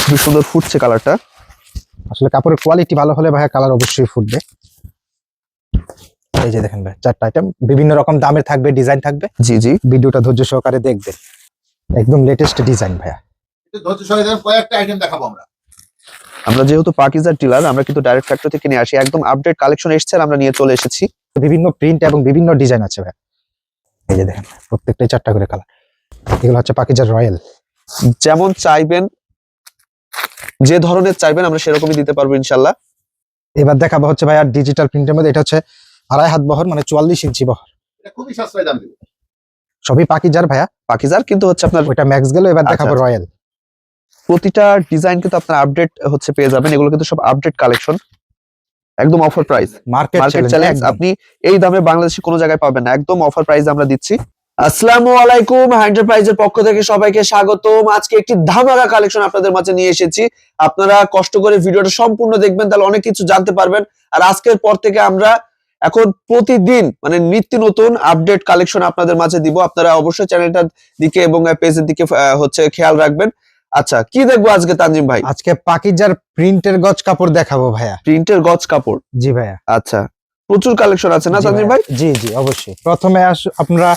খুবই সুন্দর ফুটছে কালারটা। আসলে কাপড়ের কোয়ালিটি ভালো হলে ভাইয়া কালার অবশ্যই ফুটবে। এই যে দেখেন ভাই, 4টা আইটেম বিভিন্ন রকম দামের থাকবে, ডিজাইন থাকবে। জি জি, ভিডিওটা ধৈর্য সহকারে দেখবেন। একদম লেটেস্ট ডিজাইন ভাইয়া। ধৈর্য সহকারে কয়েকটা আইটেম দেখাবো আমরা যেহেতু পাকিজার ডিলার, আমরা কিন্তু ডাইরেক্ট ফ্যাক্টরি থেকে নিয়ে আসি। একদম আপডেট কালেকশন এসেছে, আমরা নিয়ে চলে এসেছি। বিভিন্ন প্রিন্ট এবং বিভিন্ন ডিজাইন আছে ভাইয়া। এই যে দেখেন প্রত্যেকটাই 4টা করে কালার। এগুলো হচ্ছে পাকিজার রয়্যাল। যেমন চাইবেন, যে ধরনের চাইবেন আমরা সেরকমই দিতে পারবো ইনশাল্লাহ। এবার দেখাবো হচ্ছে ভাইয়া ডিজিটাল প্রিন্টের মধ্যে। এটা হচ্ছে 2.5 হাত বহর, মানে 44 ইঞ্চি বহর। এটা খুবই সাশ্রয় দাম দিবে। সবই পাকিজার ভাইয়া। পাকিজার কিন্তু হচ্ছে আপনার ওইটা ম্যাক্স গেল, এবার দেখাবো আচ্ছা। রয়্যাল। প্রতিটা ডিজাইন কিন্তু আপনার আপডেট হচ্ছে পেয়ে যাবেন। এগুলো কিন্তু সব আপডেট কালেকশন, একদম অফার প্রাইস, মার্কেট চ্যালেঞ্জ। আপনি এই দামে বাংলাদেশে কোনো জায়গায় পাবেন না, একদম অফার প্রাইস আমরা দিচ্ছি। আসসালামু আলাইকুম, এন্টারপ্রাইজের পক্ষ থেকে সবাইকে স্বাগতম। আজকে একটি ধামাকা কালেকশন আপনাদের মাঝে নিয়ে এসেছি। আপনারা কষ্ট করে ভিডিওটা সম্পূর্ণ দেখবেন, তাহলে অনেক কিছু জানতে পারবেন। আর আজকের পর থেকে আমরা এখন প্রতিদিন মানে নিত্য নতুন আপডেট কালেকশন আপনাদের মাঝে দিব। আপনারা অবশ্যই চ্যানেলটার দিকে এবং পেজের দিকে হচ্ছে খেয়াল রাখবেন। আচ্ছা, কি দেখবো আজকে তানজিম ভাই? আজকে পাকিজার প্রিন্টের গজ কাপড় দেখাবো ভাইয়া। প্রিন্টের গজ কাপড়? জি ভাইয়া। আচ্ছা, প্রচুর কালেকশন আছে না জি তানজিম ভাই? জি জি, অবশ্যই। প্রথমে আপনারা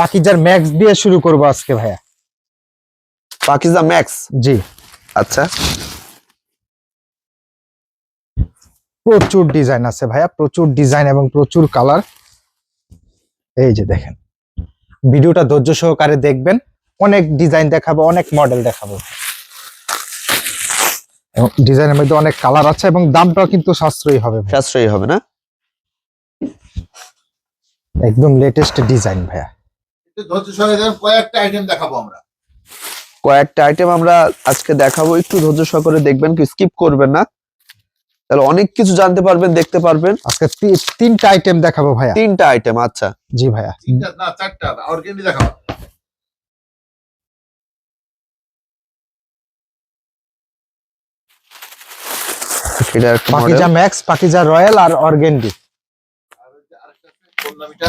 পাকিজার ম্যাক্স দিয়ে শুরু করব আজকে ভাইয়া। পাকিজা ম্যাক্স? জি। আচ্ছা, প্রচুর ডিজাইন আছে ভাইয়া, প্রচুর ডিজাইন এবং প্রচুর কালার। এই যে দেখেন, ভিডিওটা ধৈর্য সহকারে দেখবেন। অনেক ডিজাইন দেখাবো, অনেক মডেল দেখাবো, এবং ডিজাইনের মধ্যে অনেক কালার আছে এবং দামটাও কিন্তু সাশ্রয়ী হবে ভাইয়া। সাশ্রয়ী হবে না? একদম লেটেস্ট ডিজাইন ভাইয়া। ধৈর্য সহকারে কয়েকটা আইটেম দেখাবো আমরা। কয়েকটা আইটেম আমরা আজকে দেখাবো, একটু ধৈর্য সহকারে দেখবেন, কি স্কিপ করবেন না, তাহলে অনেক কিছু জানতে পারবেন, দেখতে পারবেন। আজকে 3টা আইটেম দেখাবো ভাইয়া। 3টা আইটেম? আচ্ছা জি ভাইয়া। 3টা না 4টা অর্গানি দেখাবো। এটা একটা model. Pakiza max, Pakiza royal আর অর্গেন্ডি। আর ওই যে আরেকটা আছে কোন নামিটা?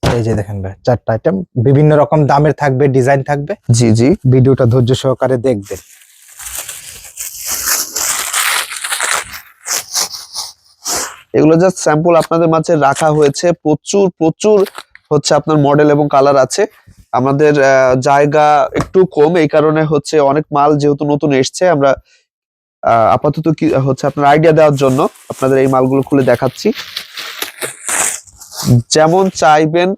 এই যে দেখেন ভাই, 4টা আইটেম বিভিন্ন রকম দামের থাকবে, ডিজাইন থাকবে। জি জি, ভিডিওটা ধৈর্য সহকারে দেখবেন। এগুলো জাস্ট স্যাম্পল আপনাদের মাঝে রাখা হয়েছে। প্রচুর প্রচুর হচ্ছে আপনার মডেল এবং কালার আছে। আমাদের জায়গা একটু কম, এই কারণে হচ্ছে অনেক মাল যেহেতু নতুন এসছে, আমরা আপাতত কি হচ্ছে আপনার আইডিয়া দেওয়ার জন্য আপনাদের এই মালগুলো খুলে দেখাচ্ছি। যেমন চাইবেন,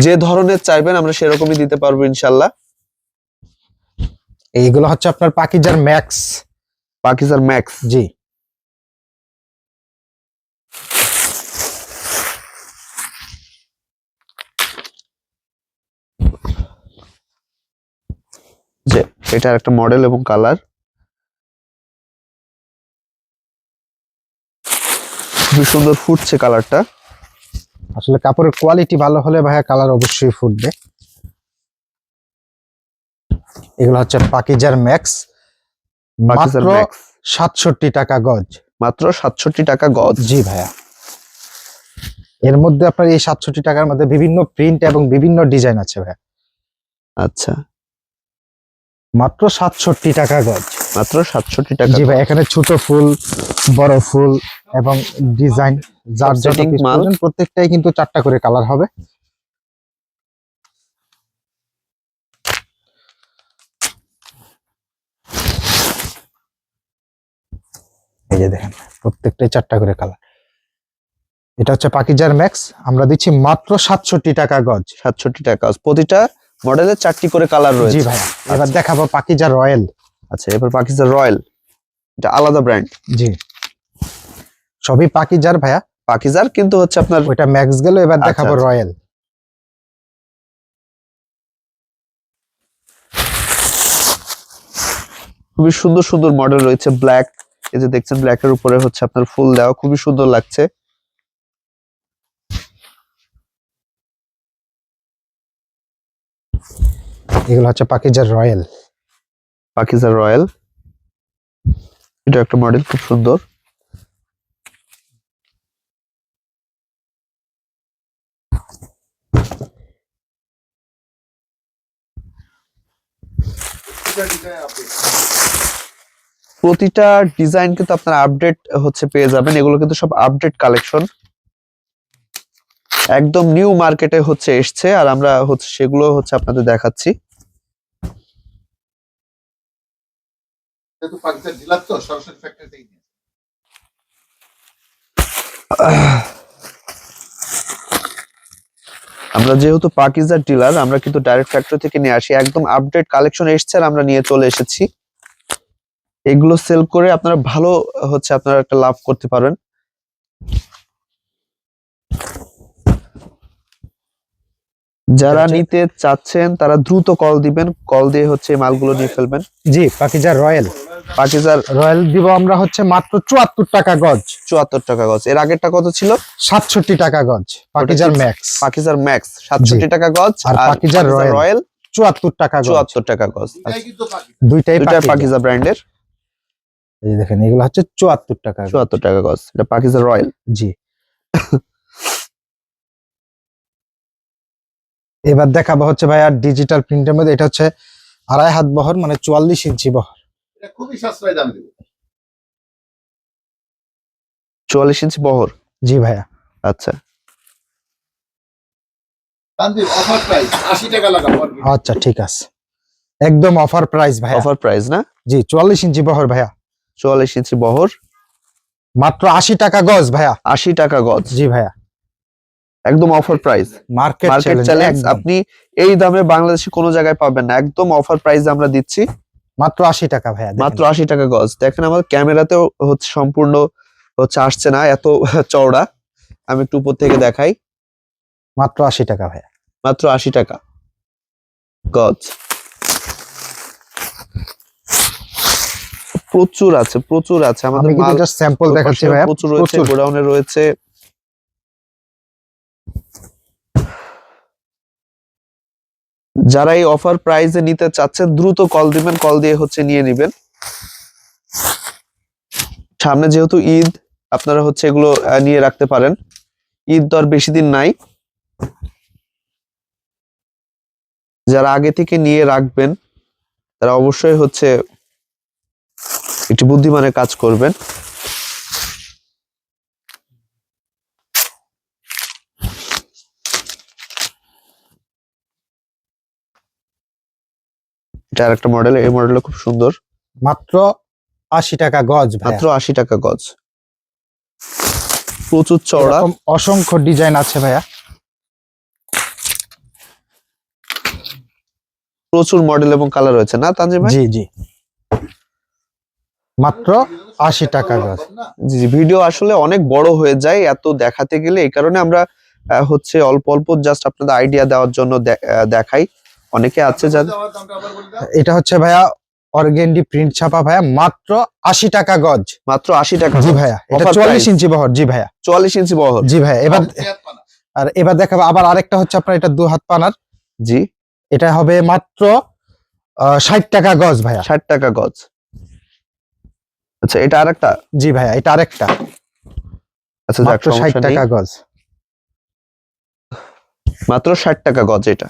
যে ধরনের চাইবেন আমরা সেরকমই দিতে পারবো ইনশাল্লাহ। এইগুলো হচ্ছে আপনার পাকিজার ম্যাক্স। পাকিজার ম্যাক্স? জি। যে এটার একটা মডেল এবং কালার, খুবই সুন্দর ফুটছে কালারটা। আসলে কাপড়ের কোয়ালিটি ভালো হলে ভাইয়া কালার অবশ্যই ফুটবে। এগুলো হচ্ছে পাকিজার ম্যাক্স, পাকিজার মাত্র ম্যাক্স 67 টাকা গজ। মাত্র 67 টাকা গজ? জি ভাইয়া। এর মধ্যে আপনার এই 67 টাকার মধ্যে বিভিন্ন প্রিন্ট এবং বিভিন্ন ডিজাইন আছে ভাইয়া। আচ্ছা, মাত্র 67 টাকা গজ। মাত্র 67 টাকা? জি ভাই, এখানে ছোট ফুল, বড় ফুল এবং ডিজাইন যার যত Setting পিস মাল। প্রয়োজন প্রত্যেকটাই কিন্তু 4টা করে কালার হবে। এই যে দেখেন প্রত্যেকটাই 4টা করে কালার। এটা হচ্ছে পাকিজার ম্যাক্স, আমরা দিচ্ছি মাত্র 67 টাকা গজ। 67 টাকা? প্রতিটা মডেলে 4টি করে কালার রয়েছে। জি ভাইয়া। এবার দেখাবো পাকিজা রয়্যাল। আচ্ছা, এবার পাকিজার রয়্যাল, এটা আলাদা ব্র্যান্ড। জি, সবই পাকিজার ভাইয়া। পাকিজার কিন্তু হচ্ছে আপনার ওইটা ম্যাক্স গেল, এবার আচ্ছা, দেখাবো আচ্ছা। রয়্যাল। খুবই সুন্দর সুন্দর মডেল রয়েছে। ব্ল্যাক, এই যে দেখছেন ব্ল্যাকের উপরে হচ্ছে আপনার ফুল দেওয়া, খুবই সুন্দর লাগছে। এগুলো হচ্ছে পাকিজার রয়্যাল। পাকিজার রয়্যাল, এটা একটা মডেল, খুব সুন্দর। প্রতিটা ডিজাইন কিন্তু আপনারা আপডেট হচ্ছে পেয়ে যাবেন। এগুলো কিন্তু সব আপডেট কালেকশন, একদম নিউ মার্কেটে হচ্ছে এসছে, আর আমরা হচ্ছে সেগুলো হচ্ছে আপনাদের দেখাচ্ছি। যেহেতু পাকিস্তান ডিলার তো সরাসরি ফ্যাক্টরি থেকে নিয়ে আমরা যেহেতু পাকিজার ডিলার, আমরা কিন্তু ডাইরেক্ট ফ্যাক্টরি থেকে নিয়ে আসি। একদম আপডেট কালেকশন এসছে আর আমরা নিয়ে চলে এসেছি। এগুলো সেল করে আপনারা ভালো হচ্ছে আপনারা একটা লাভ করতে পারেন। যারা নিতে চাচ্ছেন তারা দ্রুত কল দিবেন, কল দিয়ে হচ্ছে এই মালগুলো নিয়ে ফেলবেন। জি, পাকিজা রয়্যাল পাকিজার দিব আমরা হচ্ছে মাত্র 74 টাকা গজ। 74 টাকা গজ। এর আগেরটা কত ছিল? 67 টাকা গজ। পাকিজার ম্যাক্স। পাকিজার ম্যাক্স 67 টাকা গজ, আর পাকিজার রয়্যাল 74 টাকা গজ। 74 টাকা গজ। এটাই কিন্তু দুইটাই পাকিজা ব্র্যান্ডের। এই দেখেন, এগুলো হচ্ছে 74 টাকা। 74 টাকা গজ। এটা পাকিজা রয়্যাল। জি। এবার দেখাবো হচ্ছে ভাই আর ডিজিটাল প্রিন্টের মধ্যে, এটা হচ্ছে 2.5 হাত বহর, মানে 44 ইঞ্চি বহর। এটা খুবই সাশ্রয় দামে দেবো। 44 ইঞ্চি বহর। জি ভাইয়া। আচ্ছা, তানভীর অফার প্রাইস 80 টাকা লাগাবো। আচ্ছা ঠিক আছে, একদম অফার প্রাইস ভাইয়া। অফার প্রাইস না? জি, 44 ইঞ্চি বহর ভাইয়া। 44 ইঞ্চি বহর মাত্র 80 টাকা গজ ভাইয়া। 80 টাকা গজ। জি ভাইয়া, একদম অফার প্রাইস, মার্কেট চ্যালেঞ্জ। আপনি এই দামে বাংলাদেশে কোনো জায়গায় পাবেন না, একদম অফার প্রাইস আমরা দিচ্ছি। মাত্র 80 টাকা ভাইয়া, মাত্র 80 টাকা গজ। দেখেন আমাদের ক্যামেরাতেও হচ্ছে সম্পূর্ণ হচ্ছে আসছে না, এত চওড়া। আমি একটু উপর থেকে দেখাই। মাত্র 80 টাকা ভাইয়া। মাত্র 80 টাকা গজ। প্রচুর আছে, প্রচুর আছে আমাদের আমি কিন্তু মাল। জাস্ট স্যাম্পল দেখাচ্ছি ভাইয়া। প্রচুর রয়েছে, গোডাউনে রয়েছে। যারা এই অফার প্রাইসে নিতে চাচ্ছেন দ্রুত কল দিবেন, কল দিয়ে হচ্ছে নিয়ে নেবেন। সামনে যেহেতু ঈদ, আপনারা হচ্ছে এগুলো নিয়ে রাখতে পারেন। ঈদ তো আর বেশি দিন নাই। যারা আগে থেকে নিয়ে রাখবেন তারা অবশ্যই হচ্ছে একটি বুদ্ধিমানের কাজ করবেন। এটা আরেকটা মডেল, এই মডেলটা খুব সুন্দর। মাত্র 80 টাকা গজ ভাইয়া। মাত্র 80 টাকা গজ। প্রচুর চওড়া, এরকম অসংখ্য ডিজাইন আছে ভাইয়া। প্রচুর মডেল এবং কালার রয়েছে না তানজিম ভাই? জি জি, মাত্র 80 টাকা গজ। জি জি, ভিডিও আসলে অনেক বড় হয়ে যায় এত দেখাতে গেলে, এই কারণে আমরা হচ্ছে অল্প অল্প জাস্ট আপনাদের আইডিয়া দেওয়ার জন্য দেখাই। অনেকে আছে যাদের এটা হচ্ছে ভাইয়া অর্গেন্ডি প্রিন্ট ছাপা ভাইয়া, মাত্র 80 টাকা গজ। মাত্র 80 টাকা। জি ভাইয়া, এটা Offer 44 price। ইঞ্চি বহর। জি ভাইয়া, 44 ইঞ্চি বহর। জি ভাইয়া। এবার দেখাবো আবার আরেকটা হচ্ছে আপনার, এটা 2 হাত পানার। জি, এটা হবে মাত্র 60 টাকা গজ ভাইয়া। 60 টাকা গজ। আচ্ছা, এটা আরেকটা। জি ভাইয়া, এটা আরেকটা। আচ্ছা, যাক, মাত্র 60 সমস্যা নেই। টাকা গজ। মাত্র 60 টাকা গজ। এটা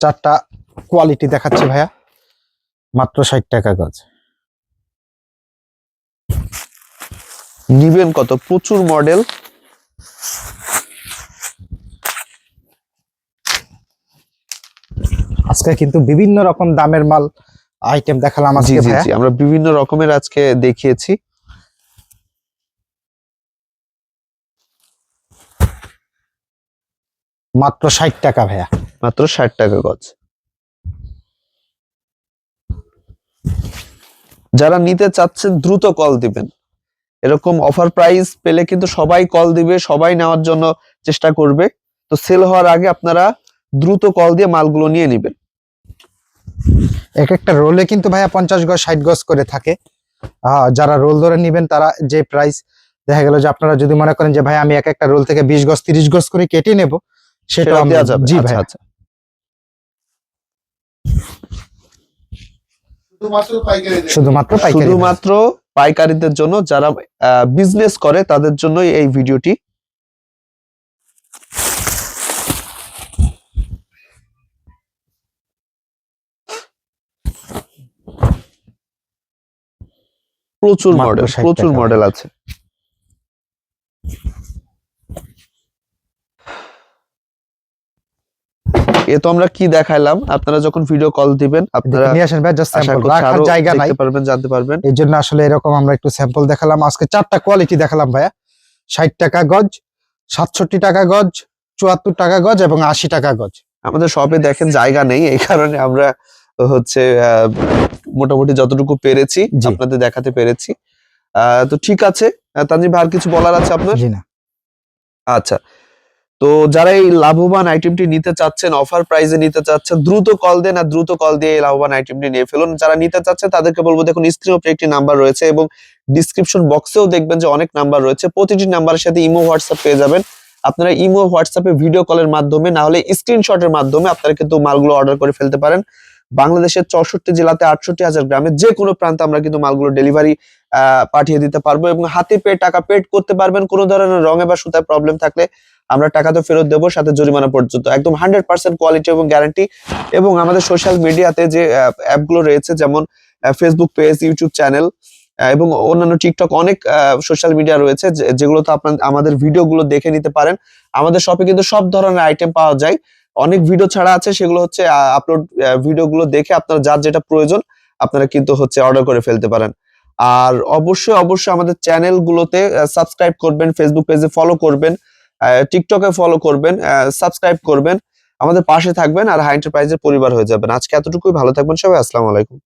চারটা কোয়ালিটি দেখাচ্ছি ভাইয়া, মাত্র 60 টাকা গজ। নিবেন কত? প্রচুর মডেল। আজকে কিন্তু বিভিন্ন রকম দামের মাল আইটেম দেখালাম জি আজকে জি ভাইয়া। জি, আমরা বিভিন্ন রকমের আজকে দেখিয়েছি। মাত্র 60 টাকা ভাইয়া। মাত্র 60 টাকা গজ। যারা নিতে চাচ্ছেন দ্রুত কল দিবেন। এরকম অফার প্রাইস পেলে কিন্তু সবাই কল দিবে, সবাই নেওয়ার জন্য চেষ্টা করবে। তো সেল হওয়ার আগে আপনারা দ্রুত কল দিয়ে মালগুলো নিয়ে নেবেন। এক একটা রোলে কিন্তু ভাইয়া 50 গজ 60 গজ করে থাকে। যারা রোল ধরে নিবেন তারা যে প্রাইস, দেখা গেল যে আপনারা যদি মনে করেন যে ভাই আমি এক একটা রোল থেকে 20 গজ 30 গজ করে কেটে নেব, সেটা দেওয়া যাবে। জি আচ্ছা ভাই, আচ্ছা। শুধুমাত্র পাইকারিদের জন্য, যারা বিজনেস করে তাদের জন্যই এই ভিডিওটি। প্রচুর মাত্র মডেল 60 প্রচুর টাকা। মডেল আছে। এ তো আমরা কি দেখাইলাম, আপনারা যখন ভিডিও কল দিবেন আপনারা নিয়ে আসেন ভাই, জাস্ট আশা স্যাম্পল, করছি রাখার আরো জায়গা নাই, দেখতে পারবেন, জানতে পারবেন। এই জন্য আসলে এরকম আমরা একটু স্যাম্পল দেখালাম। আজকে 4টা কোয়ালিটি দেখালাম ভাইয়া। 60 টাকা গজ, 67 টাকা গজ, 74 টাকা গজ এবং 80 টাকা গজ। আমাদের শপে দেখেন জায়গা নেই, এই কারণে আমরা হচ্ছে মোটামুটি যতটুকু পেরেছি জি। আপনাদের দেখাতে পেরেছি। তো ঠিক আছে, তানজিম ভাই আর কিছু বলার আছে আপনার? জি না। আচ্ছা, তো যারা এই লাভবান আইটেমটি নিতে চাচ্ছেন, অফার প্রাইসে নিতে চাচ্ছেন, দ্রুত কল দেন আর দ্রুত কল দিয়ে এই লাভবান আইটেমটি নিয়ে ফেলুন। যারা নিতে চাচ্ছেন তাদেরকে বলবো, দেখুন স্ক্রিনের উপরে একটি নাম্বার রয়েছে এবং ডিসক্রিপশন বক্সেও দেখবেন যে অনেক নাম্বার রয়েছে। প্রতিটি নাম্বারের সাথে ইমো হোয়াটসঅ্যাপ পেয়ে যাবেন। আপনারা ইমো হোয়াটসঅ্যাপে ভিডিও কলের মাধ্যমে, না হলে স্ক্রিনশটের মাধ্যমে আপনারা কিন্তু মালগুলো অর্ডার করে ফেলতে পারেন। বাংলাদেশের 64 জেলাতে 68,000 গ্রামে যে কোনো প্রান্তে আমরা কিন্তু মালগুলো ডেলিভারি পাঠিয়ে দিতে পারবো এবং হাতে পেয়ে টাকা পেড করতে পারবেন। কোনো ধরনের রঙে বা সুতায় প্রবলেম থাকলে আমরা টাকা তো ফেরত দেবো, সাথে জরিমানা পর্যন্ত। একদম 100% কোয়ালিটি এবং গ্যারান্টি। এবং আমাদের সোশ্যাল মিডিয়াতে যে অ্যাপগুলো রয়েছে, যেমন ফেসবুক পেজ, ইউটিউব চ্যানেল এবং অন্যান্য টিকটক, অনেক সোশ্যাল মিডিয়া রয়েছে যেগুলোতে আপনার আমাদের ভিডিওগুলো দেখে নিতে পারেন। আমাদের শপে কিন্তু সব ধরনের আইটেম পাওয়া যায়। অনেক ভিডিও ছাড়া আছে, সেগুলো হচ্ছে আপলোড ভিডিওগুলো দেখে আপনার যার যেটা প্রয়োজন আপনারা কিন্তু হচ্ছে অর্ডার করে ফেলতে পারেন। আর অবশ্যই অবশ্যই আমাদের চ্যানেলগুলোতে সাবস্ক্রাইব করবেন, ফেসবুক পেজে ফলো করবেন, টিকটকে ফলো করবেন, সাবস্ক্রাইব করবেন, আমাদের পাশে থাকবেন আর হাই এন্টারপ্রাইজের পরিবার হয়ে যাবেন। আজকে এতটুকুই, ভালো থাকবেন সবাই, আসসালামু আলাইকুম।